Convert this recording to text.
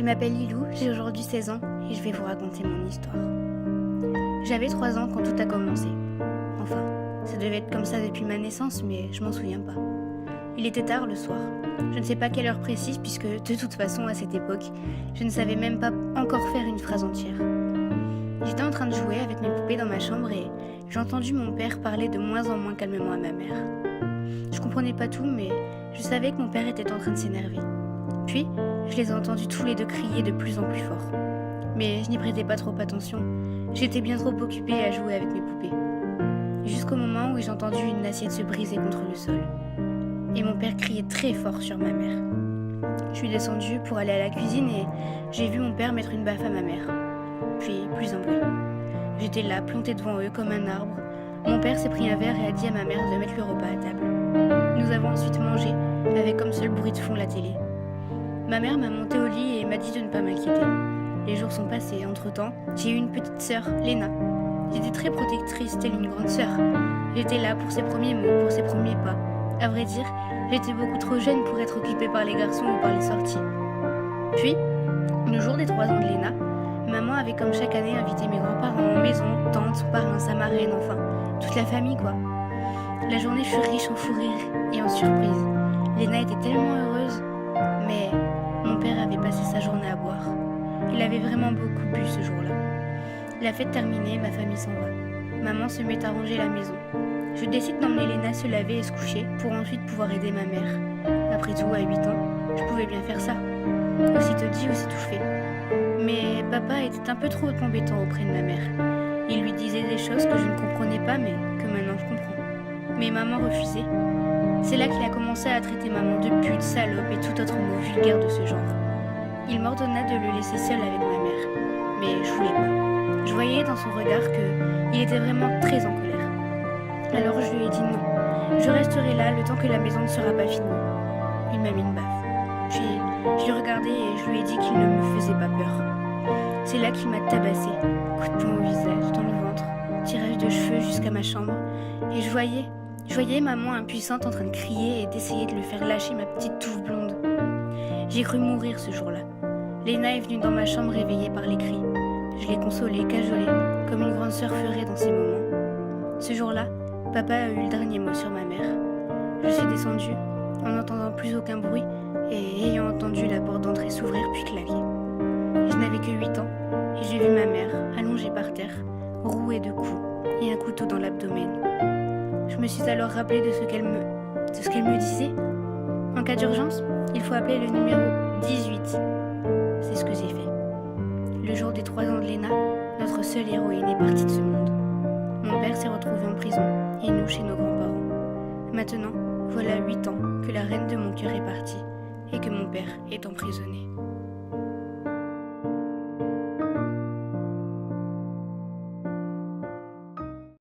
Je m'appelle Lilou, j'ai aujourd'hui 16 ans et je vais vous raconter mon histoire. J'avais 3 ans quand tout a commencé. Enfin, ça devait être comme ça depuis ma naissance, mais je m'en souviens pas. Il était tard le soir. Je ne sais pas quelle heure précise puisque, de toute façon, à cette époque, je ne savais même pas encore faire une phrase entière. J'étais en train de jouer avec mes poupées dans ma chambre et j'ai entendu mon père parler de moins en moins calmement à ma mère. Je comprenais pas tout, mais je savais que mon père était en train de s'énerver. Puis, je les ai entendus tous les deux crier de plus en plus fort. Mais je n'y prêtais pas trop attention. J'étais bien trop occupée à jouer avec mes poupées. Jusqu'au moment où j'ai entendu une assiette se briser contre le sol. Et mon père criait très fort sur ma mère. Je suis descendue pour aller à la cuisine et j'ai vu mon père mettre une baffe à ma mère. Puis, plus un bruit. J'étais là, plantée devant eux comme un arbre. Mon père s'est pris un verre et a dit à ma mère de mettre le repas à table. Nous avons ensuite mangé, avec comme seul bruit de fond la télé. Ma mère m'a monté au lit et m'a dit de ne pas m'inquiéter. Les jours sont passés, entre-temps, j'ai eu une petite sœur, Léna. J'étais très protectrice, telle une grande sœur. J'étais là pour ses premiers mots, pour ses premiers pas. À vrai dire, j'étais beaucoup trop jeune pour être occupée par les garçons ou par les sorties. Puis, le jour des 3 ans de Léna, maman avait comme chaque année invité mes grands-parents, maison, tantes, parrains, sa marraine, enfin, toute la famille quoi. La journée fut riche en fou rire et en surprises. Léna était tellement heureuse, mais mon père avait passé sa journée à boire. Il avait vraiment beaucoup bu ce jour-là. La fête terminée, ma famille s'en va. Maman se met à ranger la maison. Je décide d'emmener Léna se laver et se coucher pour ensuite pouvoir aider ma mère. Après tout, à 8 ans, je pouvais bien faire ça. Aussitôt dit, aussitôt fait. Mais papa était un peu trop embêtant auprès de ma mère. Il lui disait des choses que je ne comprenais pas, mais que maintenant je comprends. Mais maman refusait. C'est là qu'il a commencé à traiter maman de pute, salope et tout autre mot vulgaire de ce genre. Il m'ordonna de le laisser seul avec ma mère. Mais je voulais pas. Je voyais dans son regard qu'il était vraiment très en colère. Alors je lui ai dit non. Je resterai là le temps que la maison ne sera pas finie. Il m'a mis une baffe. Puis je l'ai regardé et je lui ai dit qu'il ne me faisait pas peur. C'est là qu'il m'a tabassé. Coup de poing au visage, dans le ventre, tirage de cheveux jusqu'à ma chambre. Et je voyais maman impuissante en train de crier et d'essayer de le faire lâcher ma petite touffe blonde. J'ai cru mourir ce jour-là. Léna est venue dans ma chambre réveillée par les cris. Je l'ai consolée, cajolée, comme une grande sœur ferait dans ces moments. Ce jour-là, papa a eu le dernier mot sur ma mère. Je suis descendue, en n'entendant plus aucun bruit et ayant entendu la porte d'entrée s'ouvrir puis claquer. Je n'avais que 8 ans et j'ai vu ma mère, allongée par terre, rouée de coups et un couteau dans l'abdomen. Je me suis alors rappelée de ce qu'elle me disait. En cas d'urgence, il faut appeler le numéro 18. C'est ce que j'ai fait. Le jour des 3 ans de Léna, notre seule héroïne est partie de ce monde. Mon père s'est retrouvé en prison et nous chez nos grands-parents. Maintenant, voilà 8 ans que la reine de mon cœur est partie et que mon père est emprisonné.